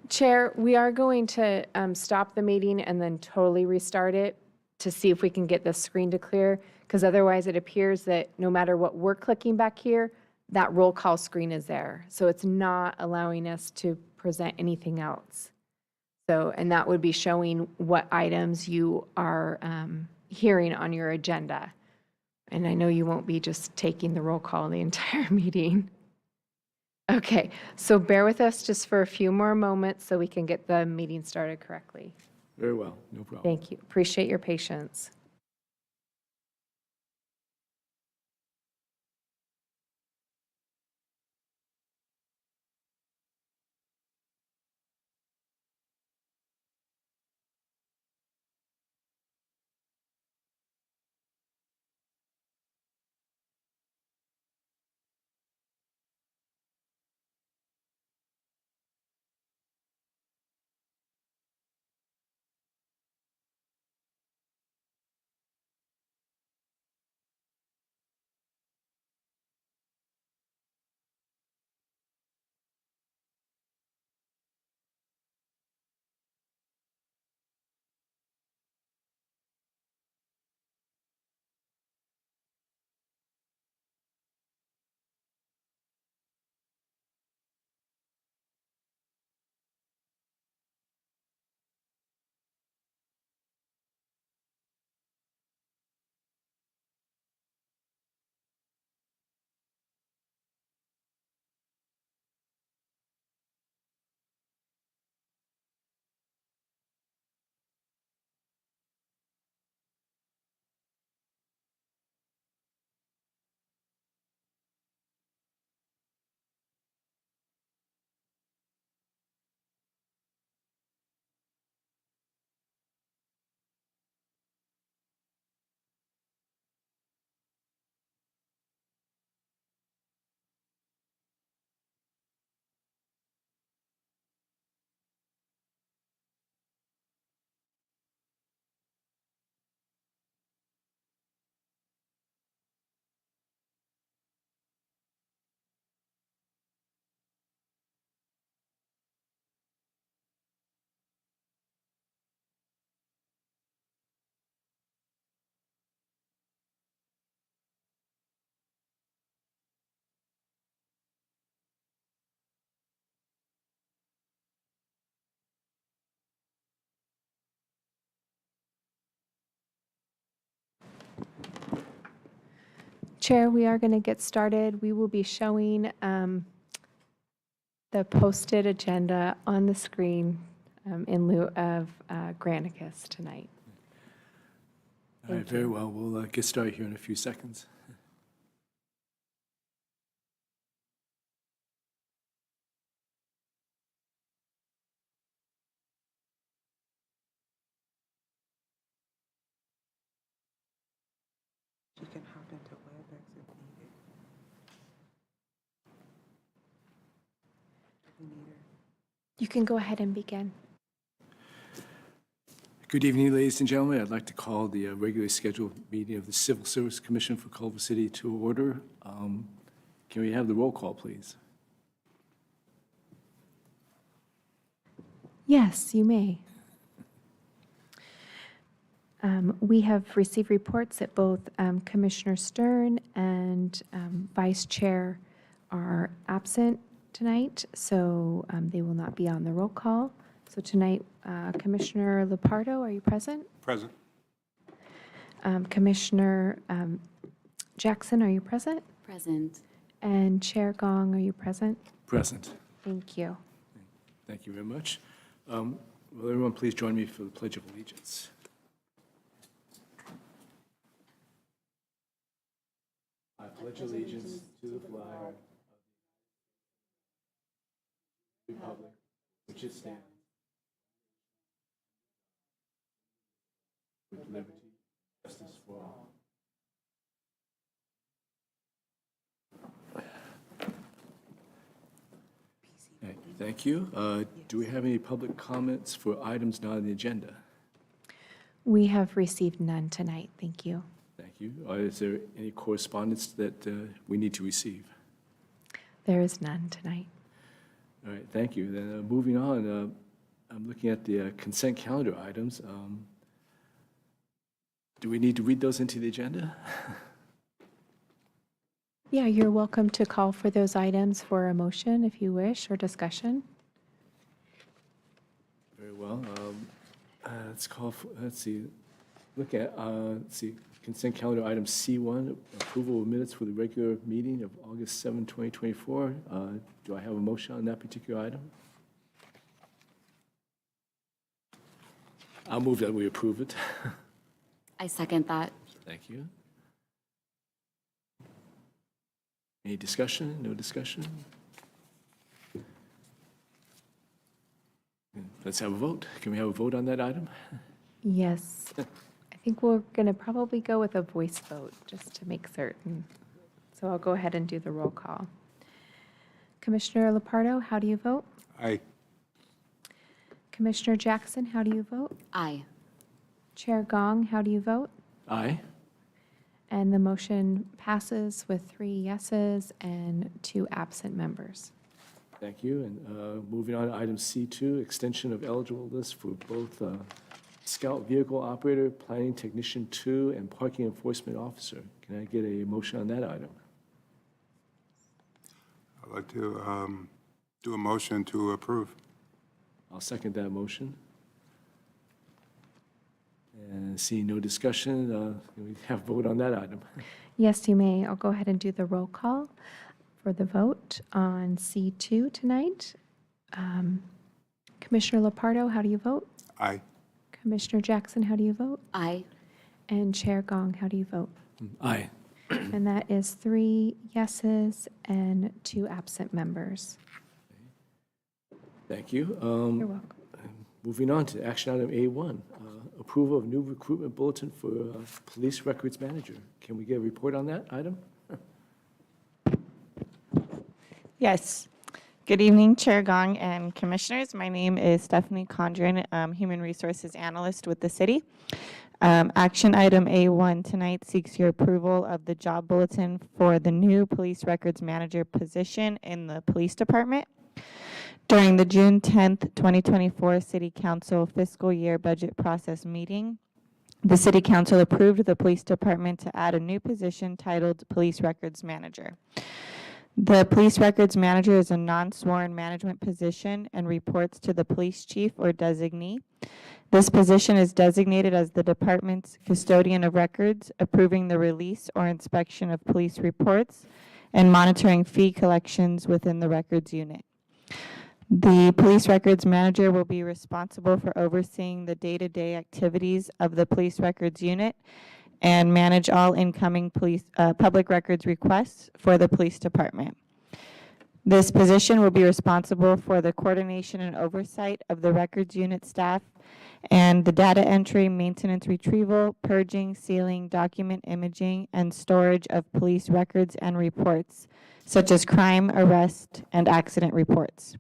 Chair, we are going to stop the meeting and then totally restart it to see if we can get the screen to clear, because otherwise it appears that no matter what we're clicking back here, that roll call screen is there. So it's not allowing us to present anything else. So, and that would be showing what items you are hearing on your agenda. And I know you won't be just taking the roll call the entire meeting. Okay, so bear with us just for a few more moments so we can get the meeting started correctly. Very well, no problem. Thank you. Appreciate your patience. Chair, we are going to get started. We will be showing the posted agenda on the screen in lieu of Granicus tonight. All right, very well. We'll get started here in a few seconds. She can hop into WebEx if needed. If we need her. You can go ahead and begin. Good evening, ladies and gentlemen. I'd like to call the regularly scheduled meeting of the Civil Service Commission for Culver City to order. Can we have the roll call, please? Yes, you may. We have received reports that both Commissioner Stern and Vice Chair are absent tonight, so they will not be on the roll call. So tonight, Commissioner Lepardo, are you present? Present. Commissioner Jackson, are you present? Present. And Chair Gong, are you present? Present. Thank you. Thank you very much. Will everyone please join me for the Pledge of Allegiance? I pledge allegiance to the flag of the Republic, which it stands, with liberty and justice for all. Okay, thank you. Do we have any public comments for items not on the agenda? We have received none tonight. Thank you. Thank you. Is there any correspondence that we need to receive? There is none tonight. All right, thank you. Then moving on, I'm looking at the consent calendar items. Do we need to read those into the agenda? Yeah, you're welcome to call for those items for a motion if you wish, or discussion. Very well. Let's call for, let's see, look at, let's see, consent calendar item C1, approval of minutes for the regular meeting of August 7, 2024. Do I have a motion on that particular item? I'll move that we approve it. I second that. Thank you. Any discussion? No discussion? Let's have a vote. Can we have a vote on that item? Yes. I think we're going to probably go with a voice vote, just to make certain. So I'll go ahead and do the roll call. Commissioner Lepardo, how do you vote? Aye. Commissioner Jackson, how do you vote? Aye. Chair Gong, how do you vote? Aye. And the motion passes with 3 yeses and 2 absent members. Thank you. And moving on to item C2, extension of eligible list for both Scout Vehicle Operator, Planning Technician 2, and Parking Enforcement Officer. Can I get a motion on that item? I'd like to do a motion to approve. I'll second that motion. And seeing no discussion, can we have a vote on that item? Yes, you may. I'll go ahead and do the roll call for the vote on C2 tonight. Commissioner Lepardo, how do you vote? Aye. Commissioner Jackson, how do you vote? Aye. And Chair Gong, how do you vote? Aye. And that is 3 yeses and 2 absent members. Thank you. You're welcome. Moving on to action item A1, approval of new recruitment bulletin for Police Records Manager. Can we get a report on that item? Yes. Good evening, Chair Gong and Commissioners. My name is Stephanie Condren, Human Resources Analyst with the city. Action item A1 tonight seeks your approval of the job bulletin for the new Police Records Manager position in the Police Department. During the June 10th, 2024 City Council fiscal year budget process meeting, the City Council approved the Police Department to add a new position titled Police Records Manager. The Police Records Manager is a non-sworn management position and reports to the police chief or designee. This position is designated as the department's custodian of records, approving the release or inspection of police reports and monitoring fee collections within the records unit. The Police Records Manager will be responsible for overseeing the day-to-day activities of the Police Records Unit and manage all incoming public records requests for the Police Department. This position will be responsible for the coordination and oversight of the Records Unit staff and the data entry, maintenance, retrieval, purging, sealing, document imaging, and storage of police records and reports, such as crime, arrest, and accident reports.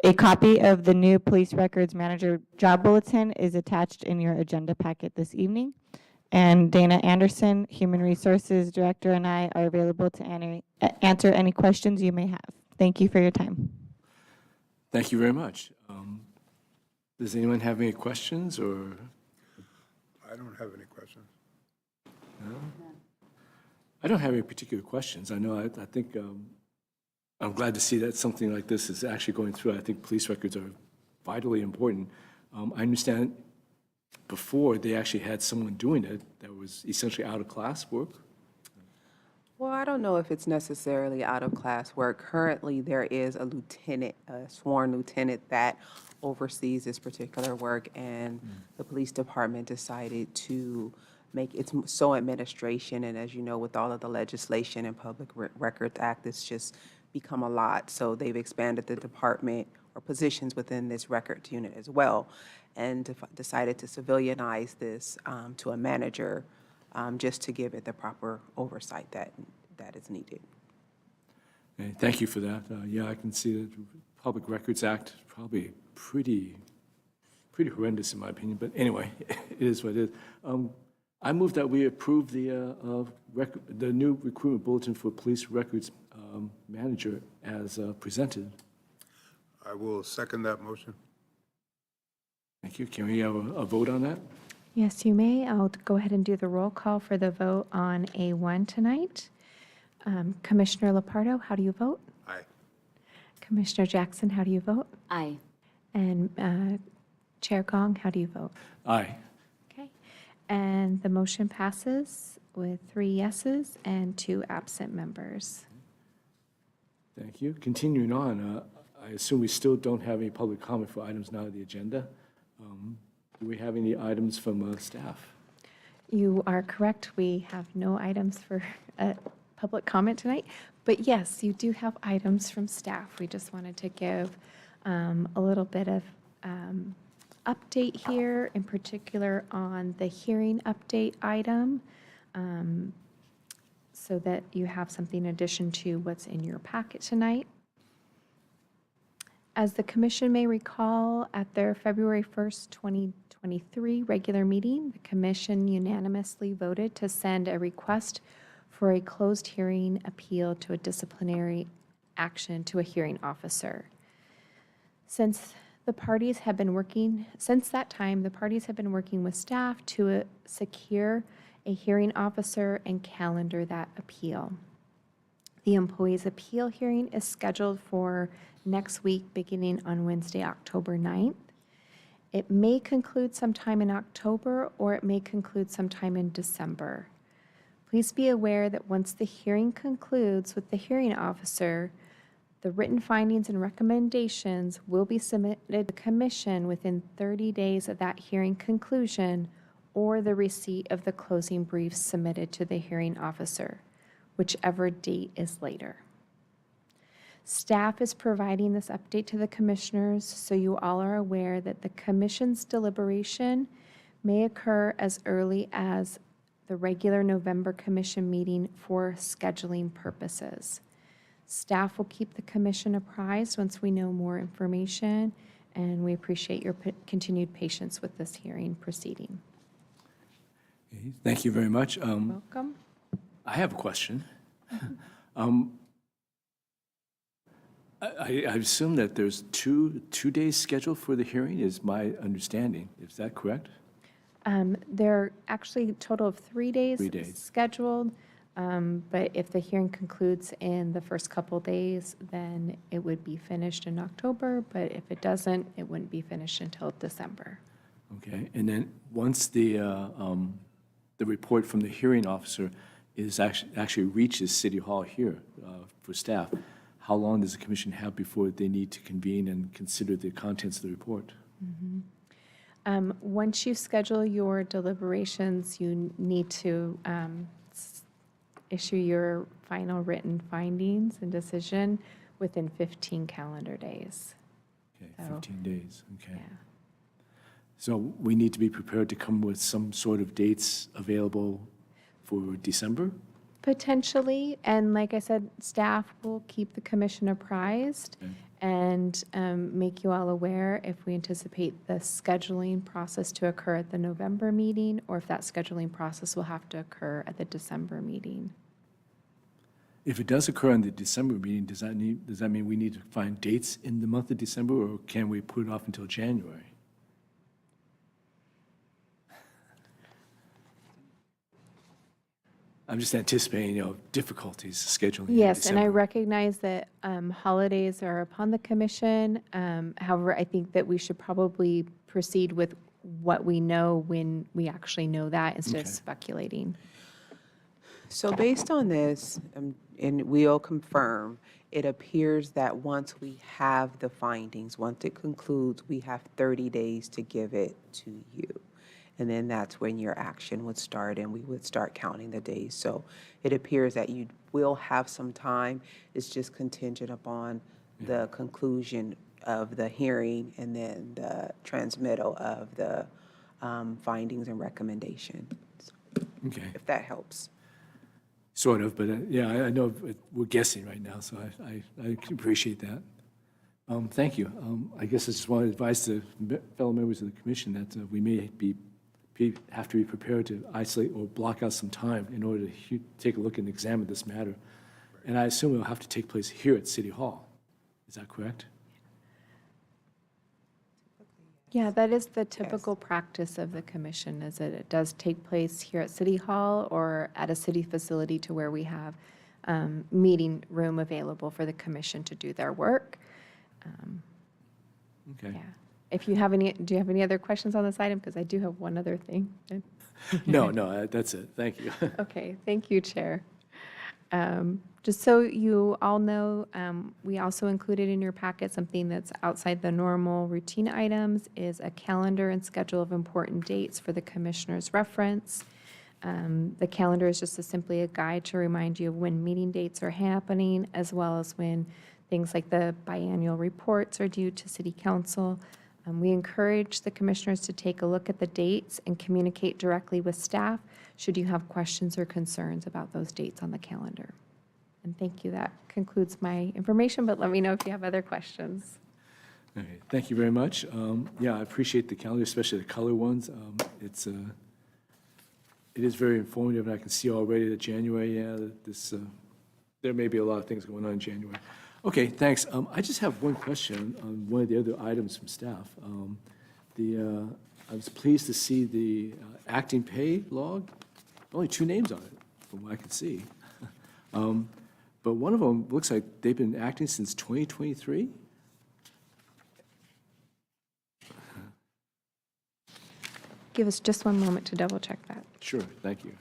A copy of the new Police Records Manager job bulletin is attached in your agenda packet this evening. And Dana Anderson, Human Resources Director, and I are available to answer any questions you may have. Thank you for your time. Thank you very much. Does anyone have any questions or? I don't have any questions. No? I don't have any particular questions. I know, I think I'm glad to see that something like this is actually going through. I think police records are vitally important. I understand before they actually had someone doing it that was essentially out of class work. Well, I don't know if it's necessarily out of class work. Currently, there is a lieutenant, a sworn lieutenant that oversees this particular work, and the police department decided to make it so administration, and as you know, with all of the legislation and Public Records Act, it's just become a lot. So they've expanded the department or positions within this records unit as well, and decided to civilianize this to a manager, just to give it the proper oversight that is needed. Okay, thank you for that. Yeah, I can see that the Public Records Act is probably pretty horrendous in my opinion, but anyway, it is what it is. I move that we approve the new recruitment bulletin for Police Records Manager as presented. I will second that motion. Thank you. Can we have a vote on that? Yes, you may. I'll go ahead and do the roll call for the vote on A1 tonight. Commissioner Lepardo, how do you vote? Aye. Commissioner Jackson, how do you vote? Aye. And Chair Gong, how do you vote? Aye. Okay. And the motion passes with 3 yeses and 2 absent members. Thank you. Continuing on, I assume we still don't have any public comment for items not on the agenda. Do we have any items from staff? You are correct. We have no items for public comment tonight. But yes, you do have items from staff. We just wanted to give a little bit of update here, in particular on the hearing update item, so that you have something in addition to what's in your packet tonight. As the commission may recall, at their February 1st, 2023 regular meeting, the commission unanimously voted to send a request for a closed hearing appeal to a disciplinary action to a hearing officer. Since that time, the parties have been working with staff to secure a hearing officer and calendar that appeal. The employee's appeal hearing is scheduled for next week, beginning on Wednesday, October 9th. It may conclude sometime in October, or it may conclude sometime in December. Please be aware that once the hearing concludes with the hearing officer, the written findings and recommendations will be submitted to the commission within 30 days of that hearing conclusion, or the receipt of the closing briefs submitted to the hearing officer, whichever date is later. Staff is providing this update to the commissioners so you all are aware that the commission's deliberation may occur as early as the regular November commission meeting for scheduling purposes. Staff will keep the commission apprised once we know more information, and we appreciate your continued patience with this hearing proceeding. Okay, thank you very much. Welcome. I have a question. I assume that there's two days scheduled for the hearing, is my understanding. Is that correct? There are actually a total of 3 days 3 days. scheduled, but if the hearing concludes in the first couple days, then it would be finished in October, but if it doesn't, it wouldn't be finished until December. Okay, and then once the report from the hearing officer is actually reaches City Hall here for staff, how long does the commission have before they need to convene and consider the contents of the report? Once you schedule your deliberations, you need to issue your final written findings and decision within 15 calendar days. Okay, So, 15 days, okay. Yeah. So we need to be prepared to come with some sort of dates available for December? Potentially, and like I said, staff will keep the commission apprised Okay. and make you all aware if we anticipate the scheduling process to occur at the November meeting, or if that scheduling process will have to occur at the December meeting. If it does occur in the December meeting, does that mean we need to find dates in the month of December, or can we put it off until January? I'm just anticipating, difficulties scheduling in Yes, and I December. recognize that holidays are upon the commission. However, I think that we should probably proceed with what we know when we actually know that, instead of Okay. speculating. So based on this, and we'll confirm, it appears that once we have the findings, once it concludes, we have 30 days to give it to you. And then that's when your action would start, and we would start counting the days. So it appears that you will have some time. It's just contingent upon the conclusion of the hearing and then the transmittal of the findings and recommendations, Okay, if that helps. sort of, but yeah, I know we're guessing right now, so I appreciate that. Thank you. I guess I just want to advise the fellow members of the commission that we may have to be prepared to isolate or block out some time in order to take a look and examine this matter. And I assume it will have to take place here at City Hall. Is that correct? Yeah, that is the typical practice of the commission, is that it does take place here at City Hall or at a city facility to where we have meeting room available for the commission to do their work. Okay. Yeah. If you have any, do you have any other questions on this item? Because I do have one other thing. No, that's it. Thank you. Okay, thank you, Chair. Just so you all know, we also included in your packet something that's outside the normal routine items, is a calendar and schedule of important dates for the commissioner's reference. The calendar is just simply a guide to remind you of when meeting dates are happening, as well as when things like the biannual reports are due to City Council. We encourage the commissioners to take a look at the dates and communicate directly with staff should you have questions or concerns about those dates on the calendar. And thank you. That concludes my information, but let me know if you have other questions. All right, thank you very much. Yeah, I appreciate the calendar, especially the color ones. It is very informative, and I can see already that January, there may be a lot of things going on in January. Okay, thanks. I just have one question on one of the other items from staff. I was pleased to see the acting pay log. Only 2 names on it, from what I could see. But one of them looks like they've been acting since 2023. Give us just one moment to double check that. Sure, thank you.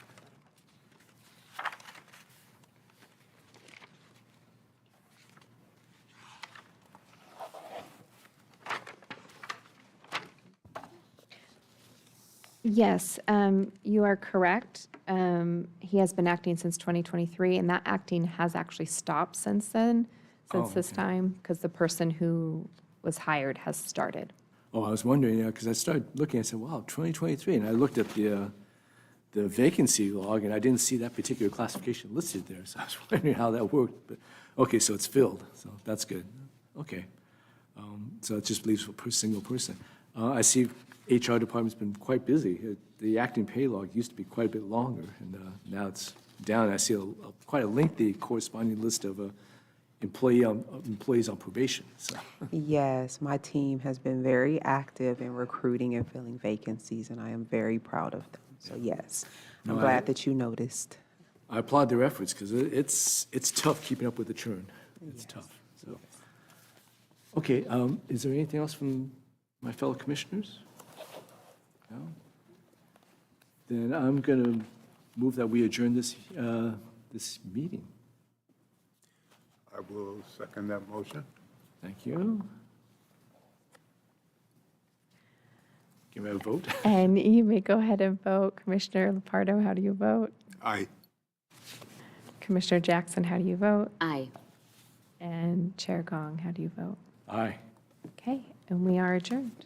Yes, you are correct. He has been acting since 2023, and that acting has actually stopped since then, since this okay. time, because the person who was hired has started. Oh, I was wondering, because I started looking, I said, wow, 2023, and I looked at the vacancy log, and I didn't see that particular classification listed there, so I was wondering how that worked, but, okay, so it's filled, so that's good. Okay. So it just leaves for a single person. I see HR department's been quite busy. The acting pay log used to be quite a bit longer, and now it's down. I see quite a lengthy corresponding list of employees on probation, so. Yes, my team has been very active in recruiting and filling vacancies, and I am very proud of them. So yes, I'm No, glad that you noticed. I applaud their efforts, because it's tough keeping up with the churn. It's tough, so. Okay, is there anything else from my fellow commissioners? No? Then I'm going to move that we adjourn this meeting. I will second that motion. Thank you. Can we have a vote? And you may go ahead and vote. Commissioner Lepardo, how do you vote? Aye. Commissioner Jackson, how do you vote? Aye. And Chair Gong, how do you vote? Aye. Okay, and we are adjourned.